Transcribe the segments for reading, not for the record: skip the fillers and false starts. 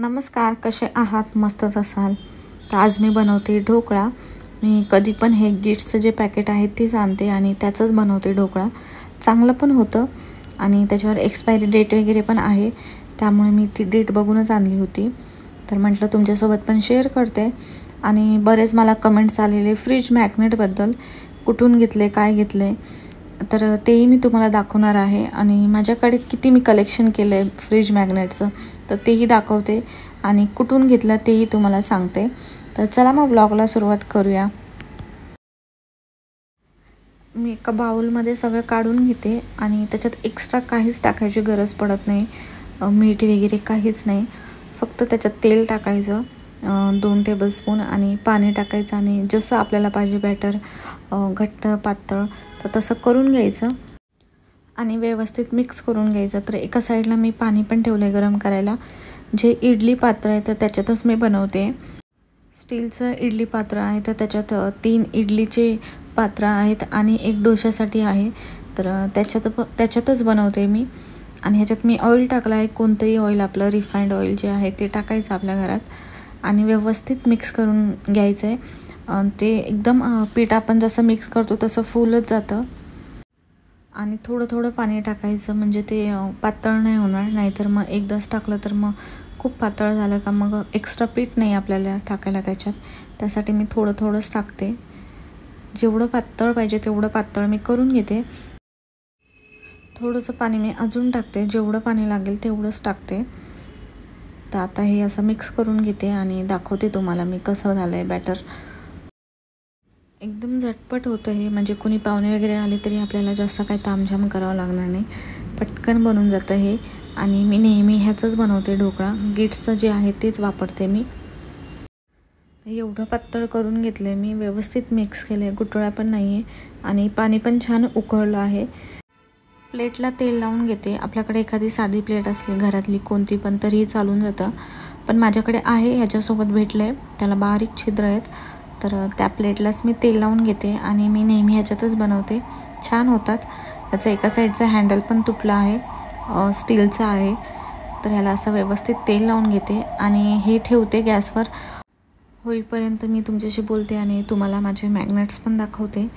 नमस्कार, कसे आहात? मस्तच असाल तर आज मी बनवते ढोकळा। मी कधी पण हे गिट्सचं जे पॅकेट आहे तेच आणते आणि त्याचंच बनवते ढोकळा। चांगलं पण होतं आणि त्याच्यावर एक्सपायरी डेट वगैरे पण आहे, त्यामुळे मी ती डेट बघूनच आणली होती। तर म्हटलं तुमच्यासोबत पण शेअर करते। आणि बरेच मला कमेंट्स आलेले फ्रीज मॅग्नेटबद्दल, कुठून घेतले, काय घेतले, तर तेही मी तुम्हाला दाखवणार आहे। आणि माझ्याकडे किती मी कलेक्शन केलं आहे फ्रीज मॅग्नेटचं तर तेही दाखवते आणि कुठून घेतलं तेही तुम्हाला सांगते। तर चला मग व्लॉगला सुरुवात करूया। मी एका बाउलमध्ये सगळं काढून घेते आणि त्याच्यात एक्स्ट्रा काहीच टाकायची गरज पडत नाही, मीठ वगैरे काहीच नाही। फक्त त्याच्यात तेल टाकायचं 2 टेबलस्पून आणि पाणी टाकायचं आणि जसं आपल्याला पाहिजे बॅटर घट्ट पातळ तर तसं करून घ्यायचं आणि व्यवस्थित मिक्स करून घ्यायचं। तर एका साईडला मी पाणी पण ठेवलं गरम करायला। जे इडली पात्र आहे तर त्याच्यातच मी बनवते। स्टीलचं इडली पात्र आहे तर त्याच्यात 3 इडलीचे पात्र आहेत आणि 1 डोशासाठी आहे, तर त्याच्यातच बनवते मी। आणि ह्याच्यात मी ऑइल टाकलं आहे, कोणतंही ऑइल, आपलं रिफाइंड ऑइल जे आहे ते टाकायचं आपल्या घरात आणि व्यवस्थित मिक्स करून घ्यायचं आहे। ते एकदम पीठ आपण जसं मिक्स करतो तसं फुलत जातं आणि थोडं थोडं पाणी टाकायचं, म्हणजे ते पातळ नाही होणार। नाहीतर मग एकदाच टाकलं तर मग खूप पातळ झालं का मग एक्स्ट्रा पीठ नाही आपल्याला टाकायला त्याच्यात, त्यासाठी मी थोडं थोडंच टाकते। जेवढं पातळ पाहिजे तेवढं पातळ मी करून घेते। थोडंसं पाणी मी अजून टाकते, जेवढं पाणी लागेल तेवढंच टाकते। तर आता हे असं मिक्स करून घेते आणि दाखवते तुम्हाला मी कसं झालं आहे बॅटर। एकदम झटपट होतं हे, म्हणजे कोणी पाहुणे वगैरे आले तरी आपल्याला जास्त काही तामझाम करावं लागणार नाही, पटकन बनून जातं हे। आणि मी नेहमी ह्याचंच बनवते ढोकळा, गिट्सचं जे आहे तेच वापरते मी। एवढं पातळ करून घेतलं मी, व्यवस्थित मिक्स केलं आहे, गुठळ्या पण नाही आहे आणि पाणी पण छान उकळलं आहे। प्लेटला तेल लावून घेते। आपल्याकडे एखादी साधी प्लेट असली घरातली कोणती पण तरीही चालून जातं, पण माझ्याकडे आहे ह्याच्यासोबत भेटलं आहे, त्याला बारीक छिद्र आहेत, तर त्या प्लेटलाच मी तेल लावून घेते आणि मी नेहमी ह्याच्यातच बनवते, छान होतात। याचा एका साईडचा हँडल पण तुटला आहे, स्टीलचा आहे, तर ह्याला असं व्यवस्थित तेल लावून घेते आणि हे ठेवते गॅसवर होईपर्यंत। मी तुमच्याशी बोलते आणि तुम्हाला माझे मॅग्नेट्स पण दाखवते।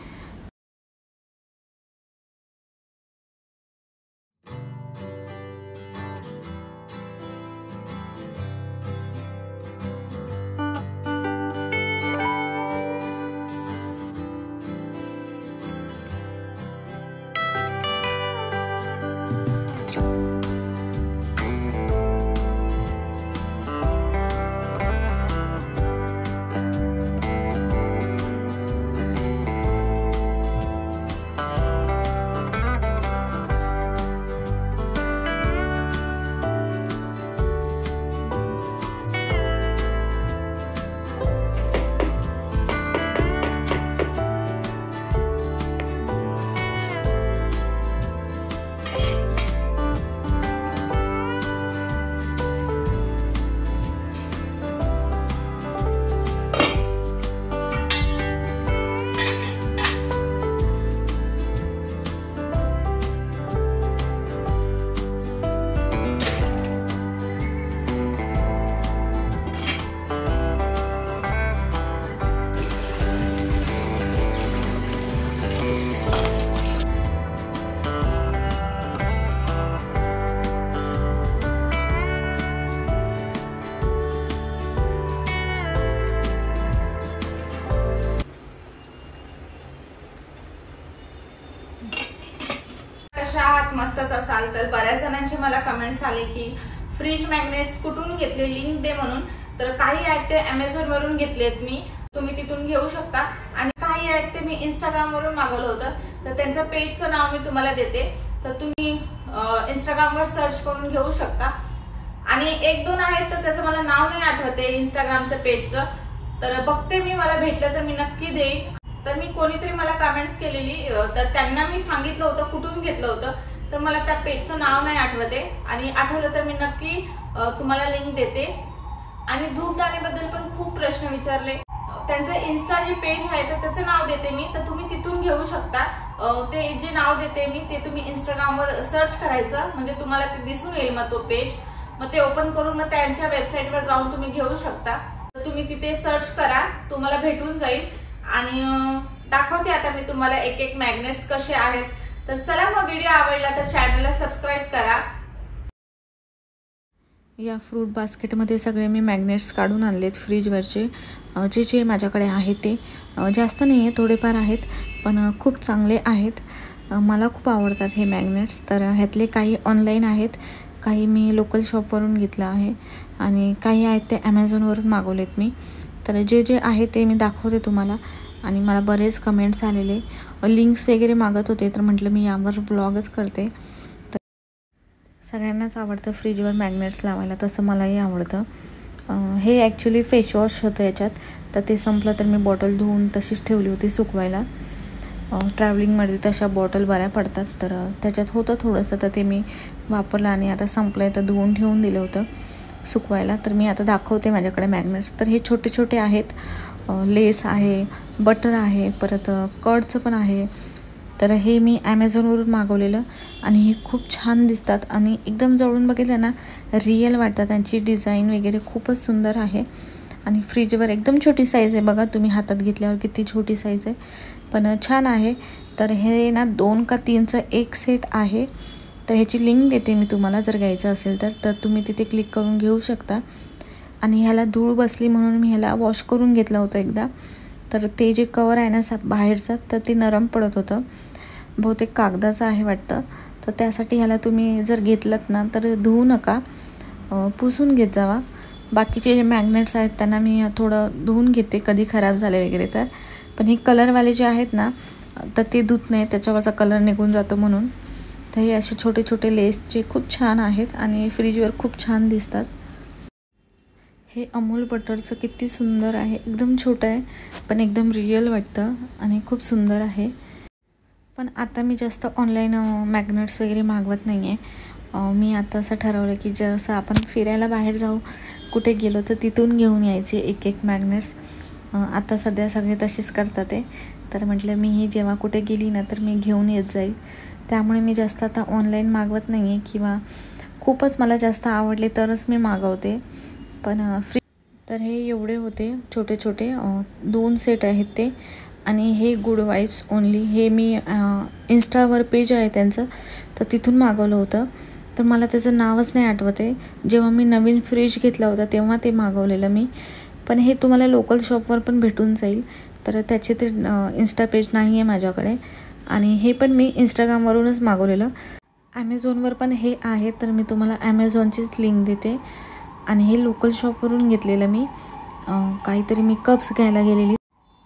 मस्तच असाल तर बऱ्याच जणांचे मला कमेंट्स आले की फ्रीज मॅग्नेट्स कुठून घेतले, लिंक दे म्हणून। तर काही आहेत ते Amazon वरून घेतलेत मी, तुम्ही तिथून घेऊ शकता। आणि काही आहेत ते मी Instagram वरून मागवलं होतं, तर त्यांच्या पेजचं नाव मी तुम्हाला देते, तर तुम्ही Instagram वर सर्च करून घेऊ शकता। आणि 1-2 आहेत तर त्याचं मला नाव नाही आठवते Instagramच्या पेजचं, तर बघते मी, मला भेटलं तर मी नक्की देईन। तर मी कोणीतरी मला कमेंट्स केलेली, तर त्यांना मी सांगितलं होतं कुठून घेतलं होतं, तर मला त्या पेजचं नाव नाही आठवते आणि आठवलं तर मी नक्की तुम्हाला लिंक देते। आणि धूपदाणीबद्दल पण खूप प्रश्न विचारले, त्यांचं इन्स्टा जे पेज आहे तर त्याचं नाव देते मी, तर तुम्ही तिथून घेऊ शकता। ते जे नाव देते मी ते तुम्ही Instagram वर सर्च करायचं, म्हणजे तुम्हाला ते दिसून येईल मग तो पेज। मग ते ओपन करून मग त्यांच्या वेबसाईटवर जाऊन तुम्ही घेऊ शकता. तुम्ही तिथे सर्च करा, तुम्हाला भेटून जाईल. आणि दाखवते आता मी तुम्हाला एक एक मॅग्नेट्स कसे आहेत. तर चला, मग व्हिडिओ आवडला तर चॅनलला सबस्क्राईब करा. या फ्रूट बास्केटमध्ये सगळे मी मॅग्नेट्स काढून आणलेत फ्रीजवरचे. जे जे माझ्याकडे आहे ते जास्त नाही आहे, थोडेफार आहेत पण खूप चांगले आहेत. मला खूप आवडतात हे मॅग्नेट्स. तर ह्यातले काही ऑनलाईन आहेत, काही मी लोकल शॉपवरून घेतलं आहे आणि काही आहेत ते ॲमेझॉनवरून मागवलेत मी. तर जे जे आहे ते मी दाखवते तुम्हाला. आणि मला बरेच कमेंट्स आलेले, लिंक्स वगैरे मागत होते, तर म्हटलं मी यावर ब्लॉगच करते. तर सगळ्यांनाच आवडतं फ्रीजवर मॅग्नेट्स लावायला, तसं मलाही आवडतं. हे ॲक्च्युली फेसवॉश होतं याच्यात, तर ते संपलं तर मी बॉटल धुवून तशीच ठेवली होती सुकवायला. ट्रॅव्हलिंगमध्ये तशा बॉटल बऱ्या पडतात, तर त्याच्यात होतं थोडंसं, तर ते मी वापरलं आणि आता संपलं आहे तर धुवून ठेवून दिलं होतं सुकवायला. तर मी आता दाखवते माझ्याकडे मॅग्नेट्स. तर हे छोटे छोटे आहेत, लेस आहे, बटर आहे, परत कर्डचं पण आहे. तर हे मी ॲमेझॉनवरून मागवलेलं आणि हे खूप छान दिसतात आणि एकदम जवळून बघितलं ना रिअल वाटतात. त्यांची डिझाईन वगैरे खूपच सुंदर आहे आणि फ्रीजवर एकदम छोटी साईज आहे. बघा तुम्ही हातात घेतल्यावर किती छोटी साईज आहे, पण छान आहे. तर हे ना 2 का 3चं एक सेट आहे. तर ह्याची लिंक देते मी तुम्हाला, जर घ्यायचं असेल तर तुम्ही तिथे क्लिक करून घेऊ शकता. आणि ह्याला धूळ बसली म्हणून मी ह्याला वॉश करून घेतलं होतं एकदा. तर ते जे कवर आहे ना बाहेरचं, तर ते नरम पडत होतं, बहुतेक कागदाचं आहे वाटतं. तर त्यासाठी ह्याला तुम्ही जर घेतलात ना तर धुवू नका, पुसून घेत जावा. बाकीचे जे मॅग्नेट्स आहेत त्यांना मी थोडं धुवून घेते कधी खराब झाले वगैरे तर. पण हे कलरवाले जे आहेत ना तर ते धुत नाही, त्याच्यावरचा कलर निघून जातो म्हणून. तर हे असे छोटे छोटे लेसचे खूप छान आहेत आणि फ्रीजवर खूप छान दिसतात. हे अमूल बटरचं किती सुंदर आहे, एकदम छोटं आहे पण एकदम रिअल वाटतं आणि खूप सुंदर आहे. पण आता मी जास्त ऑनलाईन मॅग्नेट्स वगैरे मागवत नाही आहे. मी आता असं ठरवलं की जसं आपण फिरायला बाहेर जाऊ, कुठे गेलो तर तिथून घेऊन यायचे एक एक मॅग्नेट्स. आता सध्या सगळे तसेच करतात ते. तर म्हटलं मीही जेव्हा कुठे गेली ना तर मी घेऊन येत जाईल. त्यामुळे मी जास्त आता ऑनलाईन मागवत नाही आहे, किंवा खूपच मला जास्त आवडले तरच मी मागवते. पण तर हे एवढे होते छोटे छोटे 2 सेट आहेत ते. आणि हे गुड वाईब्स ओनली, हे मी इंस्टावर पेज आहे त्यांचं, तर तिथून मागवलं होतं. तर मला त्याचं नावच नाही आठवत आहे. जेव्हा मी नवीन फ्रीज घेतला होता तेव्हा ते मागवलेलं मी. पण हे तुम्हाला लोकल शॉपवर पण भेटून जाईल. तर त्याचे ते इंस्टा पेज नाही आहे माझ्याकडे. आणि हे पण मी इंस्टाग्रामवरूनच मागवलेलं. ॲमेझॉनवर पण हे आहे, तर मी तुम्हाला ॲमेझॉनचीच लिंक देते. आणि हे लोकल शॉपवरून घेतलेलं मी. काहीतरी मी कप्स घ्यायला गेलेली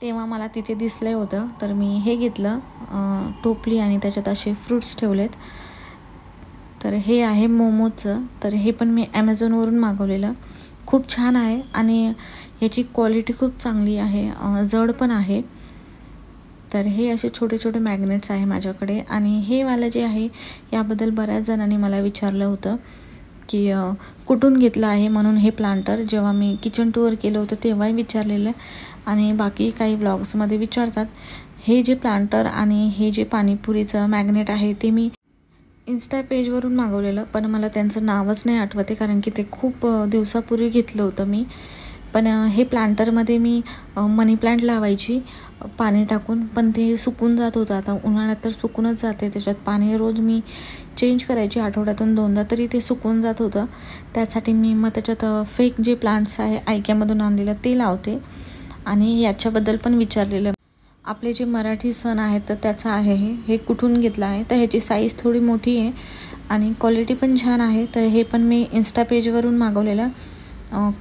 तेव्हा मला तिथे दिसलं होतं, तर मी हे घेतलं टोपली आणि त्याच्यात असे फ्रूट्स ठेवलेत. तर हे आहे मोमोचं. तर हे पण मी ॲमेझॉनवरून मागवलेलं. खूप छान आहे आणि ह्याची क्वालिटी खूप चांगली आहे, जड पण आहे. तर हे असे छोटे छोटे मॅग्नेट्स आहे माझ्याकडे. आणि हे वालं जे आहे याबद्दल बऱ्याच जणांनी मला विचारलं होतं की कुठून घेतलं आहे म्हणून. हे प्लांटर जेव्हा मी किचन टूर केलं होतं तेव्हाही विचारलेलं आणि बाकी काही व्लॉग्समध्ये विचारतात. हे जे प्लांटर आणि हे जे पाणीपुरीचं मॅग्नेट आहे ते मी इन्स्टा पेजवरून मागवलेलं, पण मला त्यांचं नावच नाही आठवते कारण की ते खूप दिवसापूर्वी घेतलं होतं मी. पण हे प्लांटरमध्ये मी मनी प्लांट लावायची पाणी टाकून, पण ते सुकून जात होतं. आता उन्हाळ्यात तर सुकूनच जाते, त्याच्यात पाणी रोज मी चेंज करायची आठवड्यातून 2दा, तरी ते सुकून जात होतं. त्यासाठी मी मग त्याच्यात फेक जे प्लांट्स आहे आयक्यामधून आणलेलं ते लावते. आणि याच्याबद्दल पण विचारलेलं. आपले जे मराठी सण आहेत तर त्याचं आहे हे कुठून घेतलं आहे. तर ह्याची साईज थोडी मोठी आहे आणि क्वालिटी पण छान आहे. तर हे पण मी इन्स्टा पेजवरून मागवलेलं.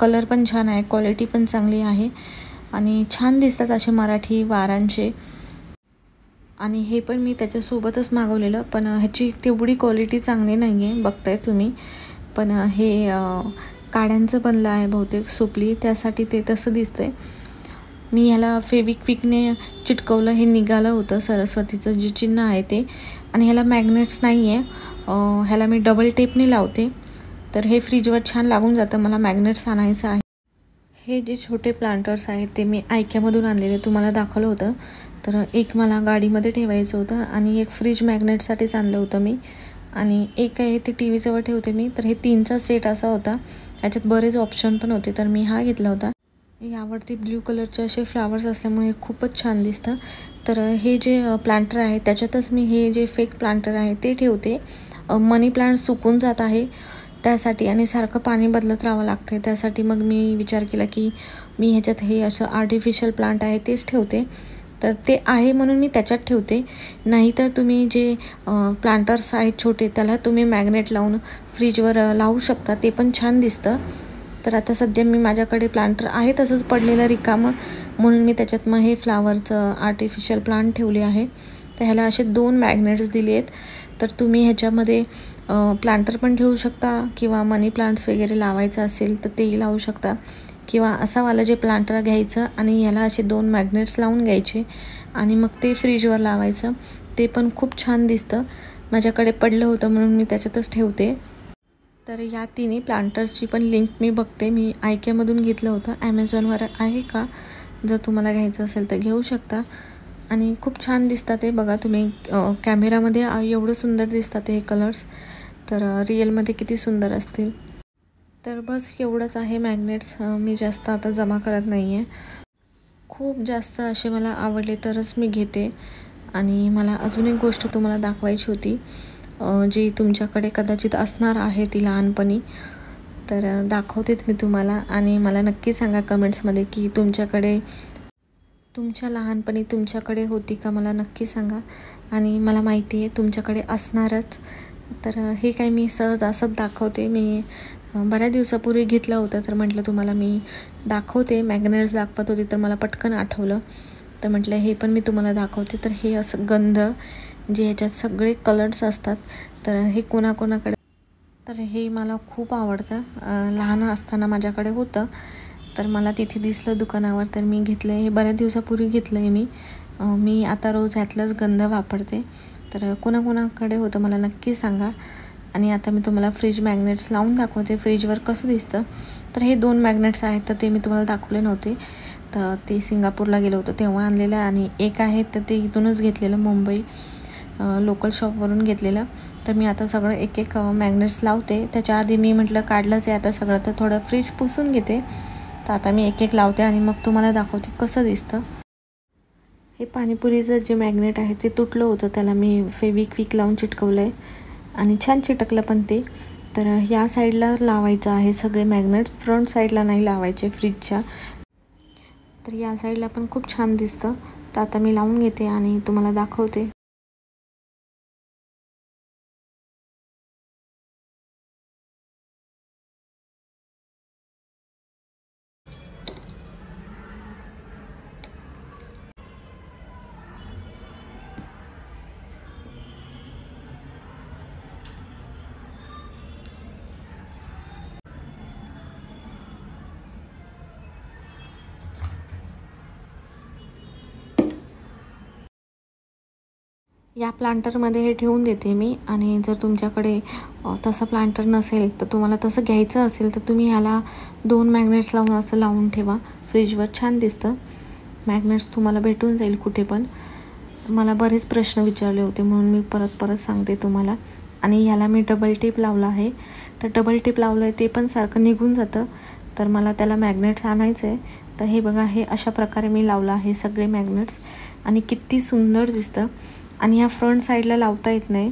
कलर पण छान आहे, क्वालिटी पण चांगली आहे आणि छान दिसतात असे मराठी वारांचे. आणि हे पण मी त्याच्यासोबतच मागवलेलं, पण ह्याची तेवढी क्वालिटी चांगली नाही आहे, बघताय तुम्ही. पण हे काड्यांचं बनलं आहे बहुतेक, सुपली, त्यासाठी ते तसं दिसतंय. मी ह्याला फेविक्विकने चिटकवलं, हे निघालं होतं सरस्वतीचं जे चिन्ह आहे ते. आणि ह्याला मॅग्नेट्स नाही आहे, ह्याला मी डबल टेपने लावते, तर हे फ्रीजवर छान लागून जातं. मला मॅग्नेट्स आणायचं आहे. हे जे छोटे प्लांटर्स आहेत ते मी आयक्यामधून आणलेले, तुम्हाला दाखवलं होतं. तर एक मला गाडीमध्ये ठेवायचं होतं आणि एक फ्रीज मॅग्नेटसाठीच आणलं होतं मी. आणि एक आहे ते टी व्हीजवळ ठेवते मी. तर हे 3चा सेट असा होता. याच्यात बरेच ऑप्शन पण होते, तर मी हा घेतला होता. यावरती ब्ल्यू कलरचे असे फ्लावर्स असल्यामुळे खूपच छान दिसतं. तर हे जे प्लांटर आहे त्याच्यातच मी हे जे फेक प्लांटर आहे ते ठेवते. मनी प्लांट सुकून जात आहे त्यासाठी आणि सारखं पाणी बदलत राहावं लागतं. त्यासाठी मग मी विचार केला की मी ह्याच्यात हे असं आर्टिफिशियल प्लांट आहे तेच ठेवते. तर ते आहे म्हणून मी त्याच्यात ठेवते. नाहीतर तुम्ही जे प्लांटर्स आहेत छोटे त्याला तुम्ही मॅग्नेट लावून फ्रीजवर लावू शकता, ते पण छान दिसतं. तर आता सध्या मी माझ्याकडे प्लांटर आहे तसंच पडलेलं रिकामं, म्हणून मी त्याच्यात मग हे फ्लावरचं आर्टिफिशियल प्लांट ठेवले आहे. तर ह्याला असे 2 मॅग्नेट्स दिले आहेत. तर तुम्ही ह्याच्यामध्ये प्लांटर पण ठेवू शकता किंवा मनी प्लांट्स वगैरे लावायचं असेल तर तेही लावू शकता, किंवा असावाला जे प्लांटर घ्यायचं आणि याला असे 2 मॅग्नेट्स लावून घ्यायचे आणि मग ते फ्रीजवर लावायचं. ते पण खूप छान दिसतं. माझ्याकडे पडलं होतं म्हणून मी त्याच्यातच ठेवते. तर या तिन्ही प्लांटर्सची पण लिंक मी बघते. मी आयकेमधून घेतलं होतं. ॲमेझॉनवर आहे का, जर तुम्हाला घ्यायचं असेल तर घेऊ शकता. आणि खूप छान दिसतात ते. बघा तुम्ही कॅमेरामध्ये एवढं सुंदर दिसतात हे कलर्स, तर रिअलमध्ये किती सुंदर असतील. तर बस एवढंच आहे मॅग्नेट्स. मी जास्त आता जमा करत नाही आहे. खूप जास्त असे मला आवडले तरच मी घेते. आणि मला अजून एक गोष्ट तुम्हाला दाखवायची होती, जी तुमच्याकडे कदाचित असणार आहे ती लहानपणी. तर दाखवतेच मी तुम्हाला आणि मला नक्की सांगा कमेंट्समध्ये की तुमच्या लहानपणी तुमच्याकडे होती का, मला नक्की सांगा. आणि मला माहिती आहे तुमच्याकडे असणारच. तर हे काही मी सहज असंच दाखवते. मी बऱ्याच दिवसापूर्वी घेतलं होतं, तर म्हटलं तुम्हाला मी दाखवते. मॅग्नेट्स दाखवत होती तर मला पटकन आठवलं, तर म्हटलं हे पण मी तुम्हाला दाखवते. तर हे असं गंध जे ह्याच्यात सगळे कलर्स असतात, तर हे कोणाकोणाकडे, तर हे मला खूप आवडतं. लहान असताना माझ्याकडे होतं, तर मला तिथे दिसलं दुकानावर, तर मी घेतलं. हे बऱ्याच दिवसापूर्वी घेतलं आहे मी आता रोज ह्यातलाच गंध वापरते. तर कोणाकोणाकडे होतं मला नक्की सांगा. आणि आता मी तुम्हाला फ्रीज मॅग्नेट्स लावून दाखवते फ्रीजवर कसं दिसतं. तर हे 2 मॅग्नेट्स आहेत, तर ते मी तुम्हाला दाखवले नव्हते. तर ते सिंगापूरला गेलो होतो तेव्हा आणलेलं, आणि एक आहे तर ते इथूनच घेतलेलं, मुंबई लोकल शॉपवरून घेतलेलं. तर मी आता सगळं एक एक मॅग्नेट्स लावते. त्याच्या आधी मी म्हटलं काढलंच आहे आता सगळं, तर थोडं फ्रीज पुसून घेते. तर आता मी एक एक लावते आणि मग तुम्हाला दाखवते कसं दिसतं. हे पाणीपुरीचं जे मॅग्नेट आहे ते तुटलं होतं, त्याला मी फेविक्विक लावून चिटकवलं आहे आणि छान चिटकलं पण ते. तर या साईडला लावायचं आहे सगळे मॅग्नेट्स, फ्रंट साईडला नाही लावायचे फ्रीजच्या. तर या साईडला पण खूप छान दिसतं. तर आता मी लावून घेते आणि तुम्हाला दाखवते. या प्लांटरमध्ये हे ठेवून देते मी. आणि जर तुमच्याकडे तसं प्लांटर नसेल, तर तुम्हाला तसं घ्यायचं असेल तर तुम्ही ह्याला 2 मॅग्नेट्स लावून असं लावून ठेवा फ्रीजवर. छान दिसतं. मॅग्नेट्स तुम्हाला भेटून जाईल कुठे पण. मला बरेच प्रश्न विचारले होते म्हणून मी परत सांगते तुम्हाला. आणि ह्याला मी डबल टिप लावला आहे. तर डबल टिप लावलं आहे ते पण सारखं निघून जातं, तर मला त्याला मॅग्नेट्स आणायचं आहे. तर हे बघा, हे अशा प्रकारे मी लावलं आहे सगळे मॅग्नेट्स आणि किती सुंदर दिसतं. आणि ह्या फ्रंट साईडला लावता येत नाही,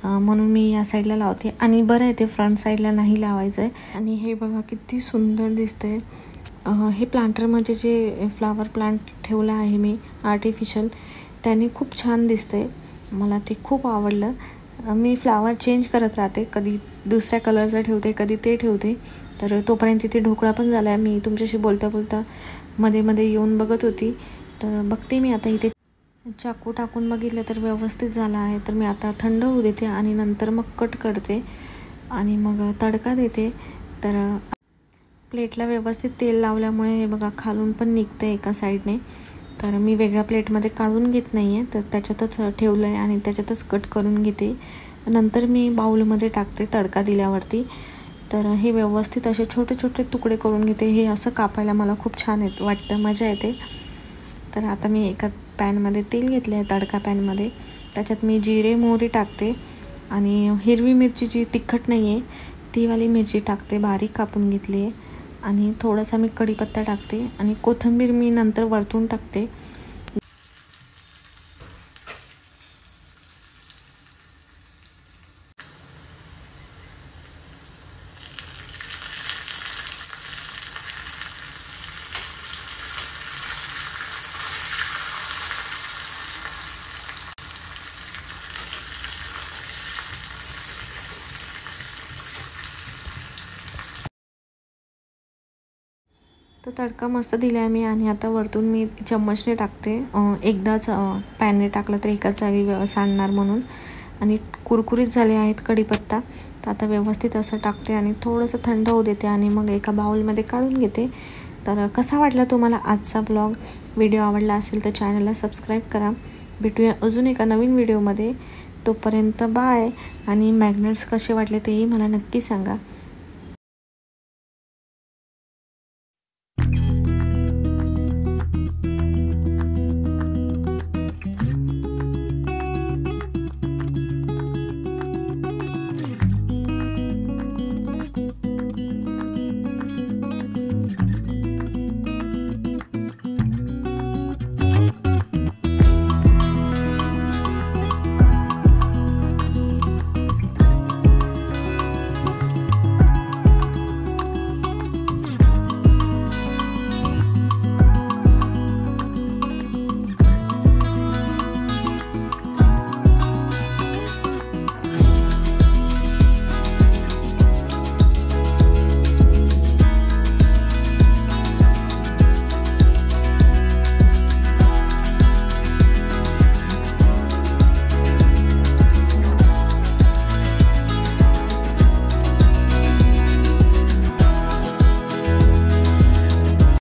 म्हणून मी या साईडला लावते. आणि बरं आहे ते फ्रंट साईडला नाही लावायचं आहे. आणि हे बघा किती सुंदर दिसतंय. हे प्लांटरमध्ये जे फ्लावर प्लांट ठेवलं आहे मी आर्टिफिशियल, त्याने खूप छान दिसतंय. मला ते खूप आवडलं. मी फ्लावर चेंज करत राहते, कधी दुसऱ्या कलरचं ठेवते, कधी ते ठेवते. तर तोपर्यंत इथे ढोकळा पण झाला आहे. मी तुमच्याशी बोलता बोलता मध्ये येऊन बघत होती. तर बघते मी आता इथे चाकू टाकून बघितलं तर व्यवस्थित झाला आहे. तर मी आता थंड होऊ देते आणि नंतर मग कट करते आणि मग तडका देते. तर प्लेटला व्यवस्थित तेल लावल्यामुळे हे बघा खालून पण निघतं एका साईडने. तर मी वेगळ्या प्लेटमध्ये काढून घेत नाही आहे, तर त्याच्यातच ठेवलं आहे आणि त्याच्यातच कट करून घेते. नंतर मी बाऊलमध्ये टाकते तडका दिल्यावरती. तर हे व्यवस्थित असे छोटे छोटे तुकडे करून घेते. हे असं कापायला मला खूप छान वाटतं, मजा येते. तर आता मी एका पॅनमध्ये तेल घेतलं आहे, तडका पॅनमध्ये. त्याच्यात मी जिरे मोहरी टाकते आणि हिरवी मिरची जी तिखट नाही आहे ती वाली मिरची टाकते, बारीक कापून घेतली आहे. आणि थोडासा मी कढीपत्ता टाकते आणि कोथिंबीर मी नंतर वरतून टाकते. तो तडका मस्त दिला आहे मी आणि आता वरतून मी चम्मचने टाकते. एकदाच पॅनने टाकलं तर एकाच जागी सांडणार म्हणून. आणि कुरकुरीत झाले आहेत कढीपत्ता, तर आता व्यवस्थित असं टाकते आणि थोडंसं थंड होऊ देते आणि मग एका बाउलमध्ये काढून घेते. तर कसा वाटला तुम्हाला आजचा ब्लॉग? व्हिडिओ आवडला असेल तर चॅनलला सबस्क्राईब करा. भेटूया अजून एका नवीन व्हिडिओमध्ये. तोपर्यंत बाय. आणि मॅग्नेट्स कसे वाटले तेही मला नक्की सांगा.